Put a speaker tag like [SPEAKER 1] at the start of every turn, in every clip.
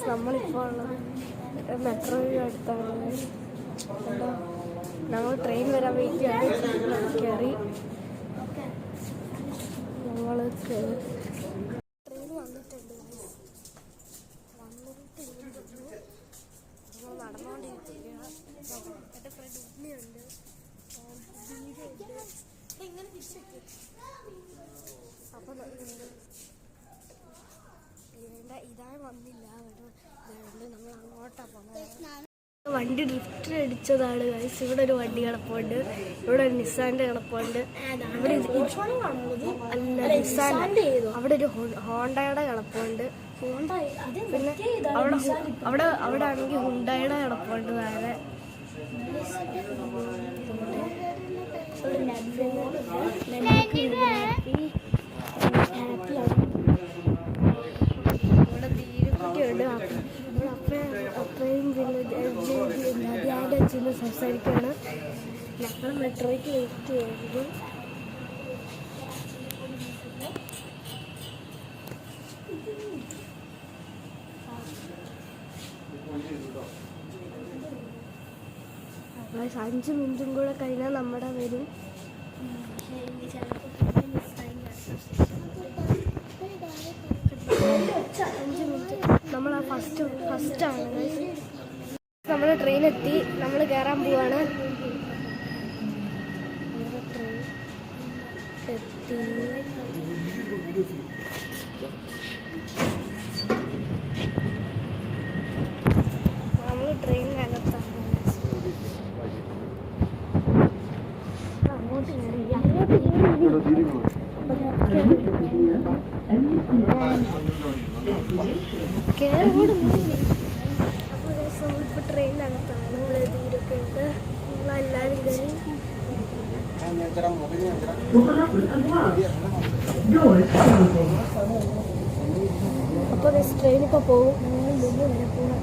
[SPEAKER 1] നമ്മളിപ്പോൾ ഉള്ളത് മെട്രോ അടുത്താണ്. ഞങ്ങൾ ട്രെയിൻ വരാൻ വെയിറ്റാണ്. കയറി ഞങ്ങൾ ട്രെയിൻ വന്നിട്ടുണ്ട്. ഞങ്ങൾ നടന്നുകൊണ്ടിരിക്കുകയാണ്. എൻ്റെ ഫ്രണ്ട് ഉണ്ണിയുണ്ട്, ഇങ്ങനെ ഫിഷൊക്കെ. അപ്പം ഇതായി വന്നില്ല, നമ്മൾ അങ്ങോട്ടാണ് പോകുന്നത്. വണ്ടി ഡ്രിഫ്റ്റ് അടിച്ചതാണ് ഗൈസ്. ഇവിടെ ഒരു വണ്ടി കിടപ്പുണ്ട്, ഇവിടെ ഒരു നിസാൻ്റെ കിടപ്പുണ്ട്. ഇവിടെ അല്ല നിസാൻ്റെ, അവിടെ ഒരു ഹോണ്ടയുടെ കിടപ്പുണ്ട്. പിന്നെ അവിടെ ആണെങ്കിൽ ഹുണ്ടായുടെ കിടപ്പുണ്ട് വേറെ. ഇവിടെ തീരുക്കുട്ടിയുണ്ട്. അപ്പയും പിന്നെ അച്ഛനും സംസാരിക്കുകയാണ്. ഞങ്ങൾ മെട്രോയ്ക്ക് വെയിറ്റ് ചെയ്യുന്നത്. അപ്പോൾ 5 മിനിറ്റും കൂടെ കഴിഞ്ഞാൽ നമ്മുടെ വരും. 5 മിനിറ്റ് നമ്മൾ ഫസ്റ്റാണ്. നമ്മൾ ട്രെയിൻ എത്തി, നമ്മൾ കയറാൻ പോവാണ്. നമ്മൾ ട്രെയിനിനകത്താണ്. അങ്ങോട്ട് ഇപ്പോൾ ട്രെയിനിനകത്താണ്. നമ്മൾ തീരൊക്കെ ഉണ്ട്. നമ്മളെല്ലാവരും കയറി. അപ്പോൾ ട്രെയിൻ ഇപ്പോൾ പോകും. വരെ പോകും.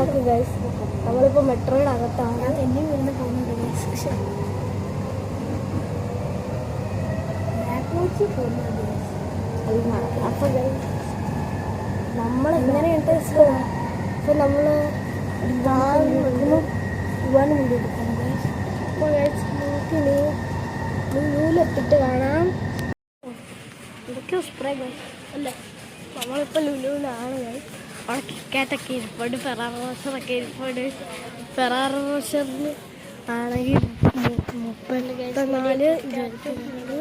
[SPEAKER 1] ഓക്കെ ഗൈസ്, നമ്മളിപ്പോൾ മെട്രോയുടെ അകത്താണ്. എന്നെയും വരുന്ന പോകുന്നുണ്ട് ഗൈസ്. അപ്പോൾ ഗൈസ് നമ്മളെങ്ങനെയുണ്ട്? അപ്പോൾ നമ്മൾ പോകാൻ വേണ്ടി എടുക്കണം ഗൈസ്. അപ്പോൾ ഗൈസ് നമുക്ക് ലുലുവിലെത്തിയിട്ട് കാണാം. എന്തൊക്കെയോ സ്പ്രേ ഗൈസ് അല്ലേ. നമ്മളിപ്പോൾ ലുലുവിലാണ് ഗൈസ്. അവിടെ കിക്കാറ്റൊക്കെ ഇരിപ്പുണ്ട്, ഫെറാറോ റോഷറൊക്കെ ഇരിപ്പുണ്ട്. ഫെറാറോ റോഷറിന് ആണെങ്കിൽ 34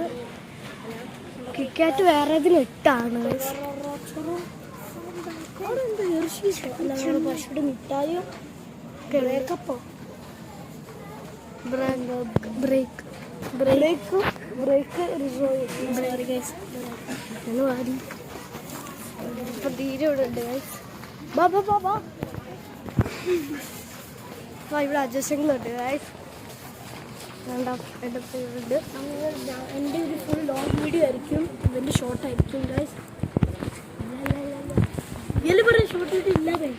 [SPEAKER 1] കിക്കാറ്റ് വേറെ ഇതിന് 8 പശുവിടെ മിഠായും കേക്കപ്പോ ബ്രേക്ക് ഇപ്പൊ തീരെ ഇവിടെ ഉണ്ട് ഗൈസ്. ഇവിടെ അഡ്ജസ്റ്റ്മെന്റ് ഗൈസ്. എൻ്റെ പേരുണ്ട്. എൻ്റെ ഒരു ഫുൾ ലോങ് വീഡിയോ ആയിരിക്കും, ഇവൻ്റെ ഷോർട്ടായിരിക്കും ഗൈസ്. ഇയാൾ പറയാം ഷോർട്ട് വീഡിയോ ഇല്ലാതെ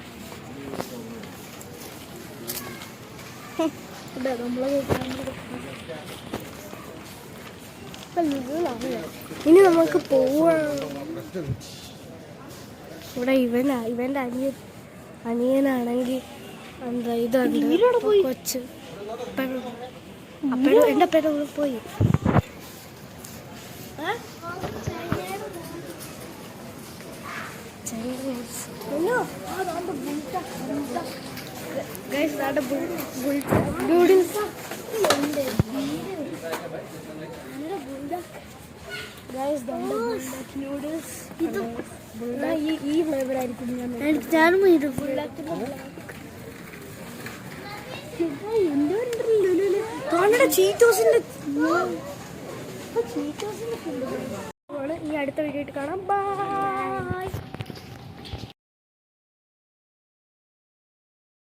[SPEAKER 1] ഇനി നമുക്ക് പോവാം. ഇവിടെ ഇവൻ്റെ അനിയനാണെങ്കിൽ എന്താ ഇതുണ്ട് കൊച്ച്. അപ്പോഴും എൻ്റെ പേര് പോയി. ഈ ഫ്ലേവർ ആയിരിക്കും ചീറ്റോസിന്റെ ചീറ്റോസിനൊക്കെ ഉണ്ട്. ഇനി അടുത്ത വീഡിയോ ആയിട്ട് കാണാം. ബൈ.